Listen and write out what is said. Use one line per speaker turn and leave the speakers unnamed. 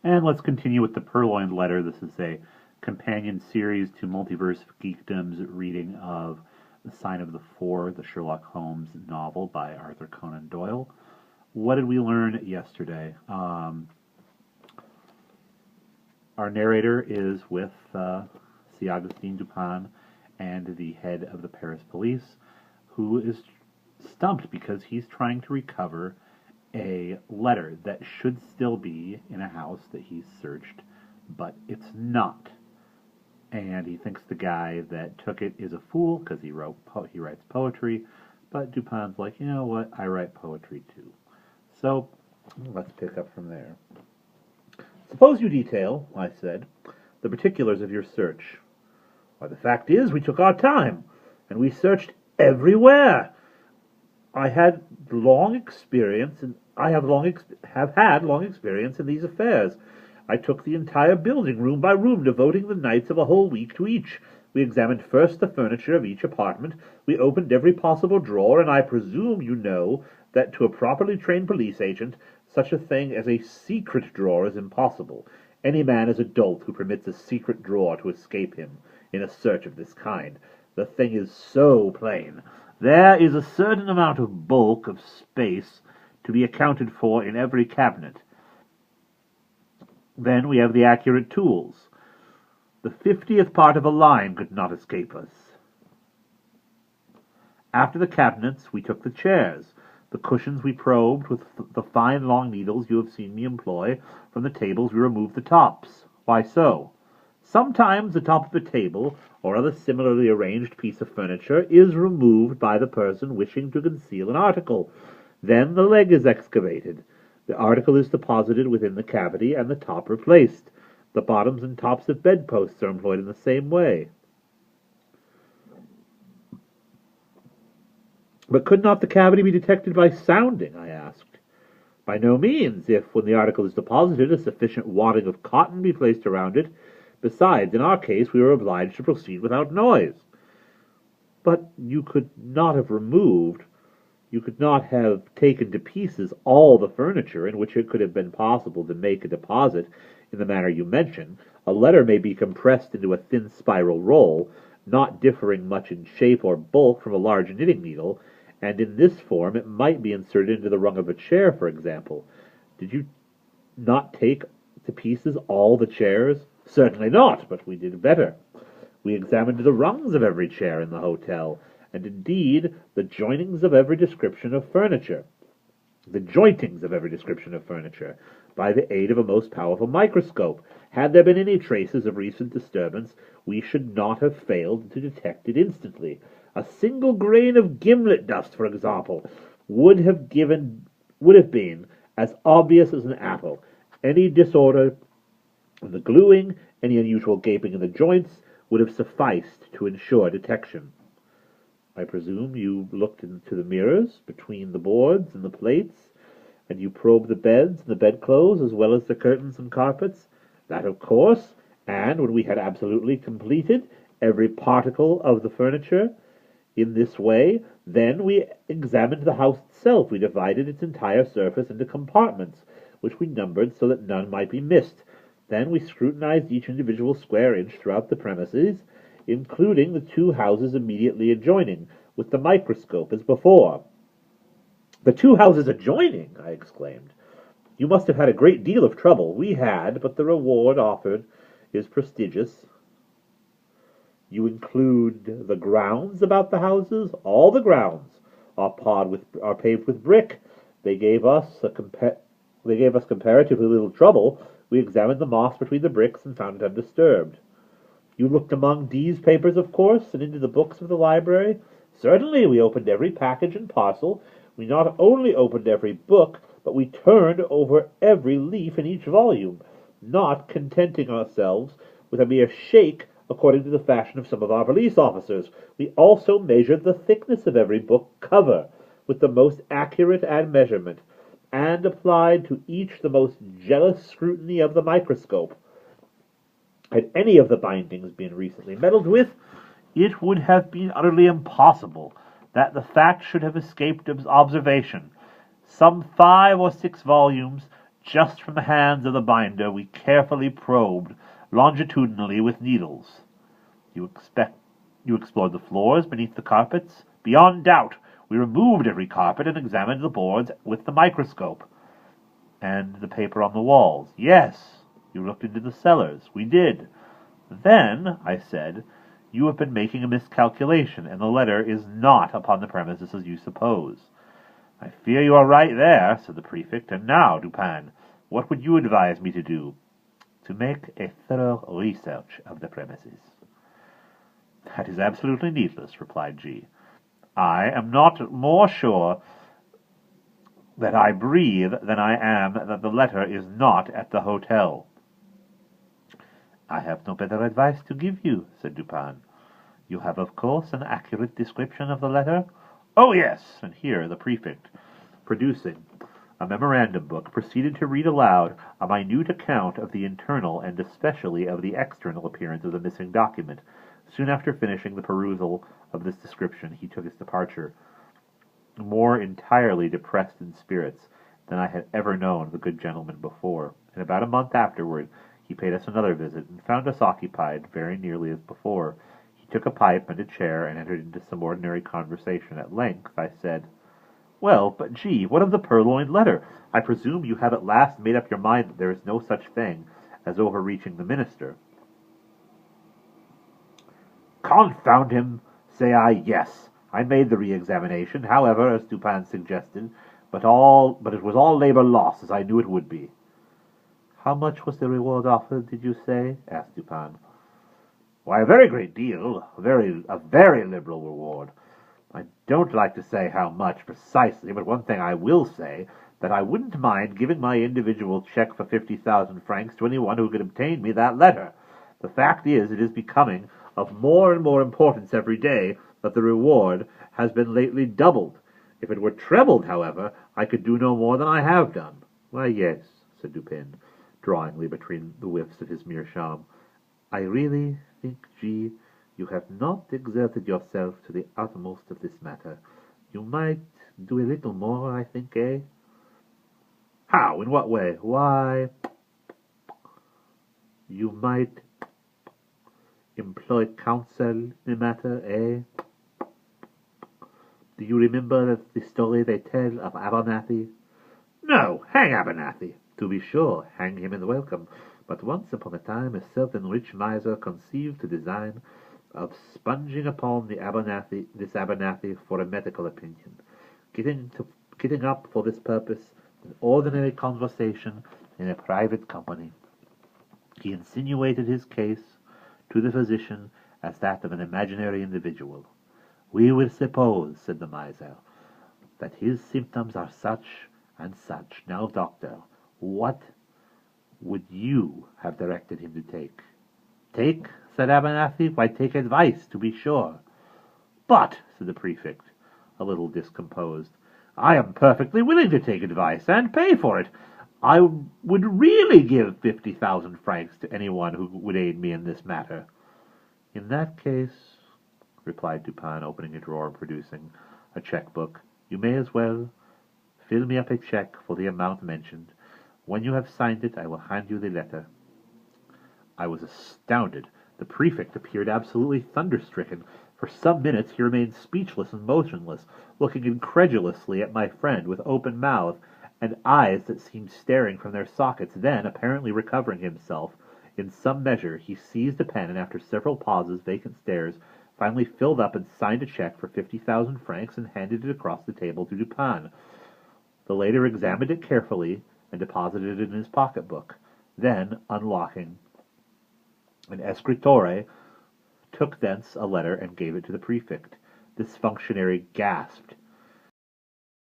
And let's continue with the Purloined Letter. This is a companion series to Multiverse of Geekdom's reading of The Sign of the Four, the Sherlock Holmes novel by Arthur Conan Doyle. What did we learn yesterday? Our narrator is with C. Augustine Dupin and the head of the Paris police, who is stumped because he's trying to recover a letter that should still be in a house that he's searched, but it's not. And he thinks the guy that took it is a fool because he writes poetry, but Dupin's like, you know what, I write poetry too. So let's pick up from there. Suppose you detail, I said, the particulars of your search. Why, the fact is, we took our time, and we searched everywhere. I have had long experience in these affairs. I took the entire building, room by room, devoting the nights of a whole week to each. We examined first the furniture of each apartment. We opened every possible drawer, and I presume you know that to a properly trained police agent, such a thing as a secret drawer is impossible. Any man is a dolt who permits a secret drawer to escape him in a search of this kind. The thing is so plain. There is a certain amount of bulk of space to be accounted for in every cabinet. Then we have the accurate tools. The 50th part of a line could not escape us. After the cabinets, we took the chairs. The cushions we probed with the fine long needles you have seen me employ. From the tables we removed the tops. Why so? Sometimes the top of a table, or other similarly arranged piece of furniture, is removed by the person wishing to conceal an article. Then the leg is excavated. The article is deposited within the cavity, and the top replaced. The bottoms and tops of bedposts are employed in the same way. But could not the cavity be detected by sounding? I asked. By no means, if, when the article is deposited, a sufficient wadding of cotton be placed around it. Besides, in our case, we were obliged to proceed without noise. But you could not have taken to pieces all the furniture in which it could have been possible to make a deposit in the manner you mention. A letter may be compressed into a thin spiral roll, not differing much in shape or bulk from a large knitting needle, and in this form it might be inserted into the rung of a chair, for example. Did you not take to pieces all the chairs? Certainly not, but we did better. We examined the rungs of every chair in the hotel, and indeed the jointings of every description of furniture, by the aid of a most powerful microscope. Had there been any traces of recent disturbance, we should not have failed to detect it instantly. A single grain of gimlet dust, for example, would have been as obvious as an apple. Any disorder in the gluing, any unusual gaping in the joints, would have sufficed to ensure detection. I presume you looked into the mirrors between the boards and the plates, and you probed the beds and the bedclothes, as well as the curtains and carpets? That, of course, and when we had absolutely completed every particle of the furniture in this way, then we examined the house itself. We divided its entire surface into compartments, which we numbered so that none might be missed. Then we scrutinized each individual square inch throughout the premises, including the two houses immediately adjoining, with the microscope as before. The two houses adjoining? I exclaimed. You must have had a great deal of trouble. We had, but the reward offered is prestigious. You include the grounds about the houses? All the grounds are paved with brick. They gave us comparatively little trouble. We examined the moss between the bricks and found it undisturbed. You looked among D's papers, of course, and into the books of the library? Certainly. We opened every package and parcel. We not only opened every book, but we turned over every leaf in each volume, not contenting ourselves with a mere shake according to the fashion of some of our police officers. We also measured the thickness of every book cover with the most accurate measurement, and applied to each the most jealous scrutiny of the microscope. Had any of the bindings been recently meddled with, it would have been utterly impossible that the fact should have escaped observation. Some 5 or 6 volumes Just from the hands of the binder we carefully probed longitudinally with needles. You explored the floors beneath the carpets? Beyond doubt. We removed every carpet and examined the boards with the microscope. And the paper on the walls? Yes. You looked into the cellars? We did. Then, I said, you have been making a miscalculation, and the letter is not upon the premises as you suppose. I fear you are right there, said the prefect. And now, Dupin, what would you advise me to do? To make a thorough research of the premises. That is absolutely needless, replied G. I am not more sure that I breathe than I am that the letter is not at the hotel. I have no better advice to give you, said Dupin. You have, of course, an accurate description of the letter? Oh, yes. And here the prefect, producing a memorandum book, proceeded to read aloud a minute account of the internal and especially of the external appearance of the missing document. Soon after finishing the perusal of this description, he took his departure, more entirely depressed in spirits than I had ever known the good gentleman before. And about a month afterward, he paid us another visit, and found us occupied very nearly as before. He took a pipe and a chair, and entered into some ordinary conversation. At length I said, Well, but gee, what of the Purloined Letter? I presume you have at last made up your mind that there is no such thing as overreaching the minister. Confound him, say I, yes. I made the re-examination, however, as Dupin suggested, but it was all labor lost, as I knew it would be. How much was the reward offered, did you say? Asked Dupin. Why, a very great deal, a very liberal reward. I don't like to say how much precisely, but one thing I will say, that I wouldn't mind giving my individual check for 50,000 francs to anyone who could obtain me that letter. The fact is, it is becoming of more and more importance every day that the reward has been lately doubled. If it were trebled, however, I could do no more than I have done. Why, yes, said Dupin, drawingly between the whiffs of his meerschaum. I really think, G., you have not exerted yourself to the utmost of this matter. You might do a little more, I think, eh? How? In what way? Why, you might employ counsel in the matter, eh? Do you remember the story they tell of Abernathy? No, hang Abernathy. To be sure, hang him and welcome. But once upon a time a certain rich miser conceived the design of sponging upon this Abernathy for a medical opinion, getting up for this purpose an ordinary conversation in a private company. He insinuated his case to the physician as that of an imaginary individual. We will suppose, said the miser, that his symptoms are such and such. Now, doctor, what would you have directed him to take? Take? Said Abernathy. Why, take advice, to be sure. But, said the prefect, a little discomposed, I am perfectly willing to take advice and pay for it. I would really give 50,000 francs to anyone who would aid me in this matter. In that case, replied Dupin, opening a drawer and producing a checkbook, you may as well fill me up a check for the amount mentioned. When you have signed it, I will hand you the letter. I was astounded. The prefect appeared absolutely thunderstricken. For some minutes he remained speechless and motionless, looking incredulously at my friend with open mouth and eyes that seemed staring from their sockets. Then, apparently recovering himself in some measure, he seized a pen, and after several pauses, vacant stares, finally filled up and signed a check for 50,000 francs and handed it across the table to Dupin. The latter examined it carefully and deposited it in his pocketbook. Then, unlocking an escritoire, took thence a letter and gave it to the prefect. This functionary gasped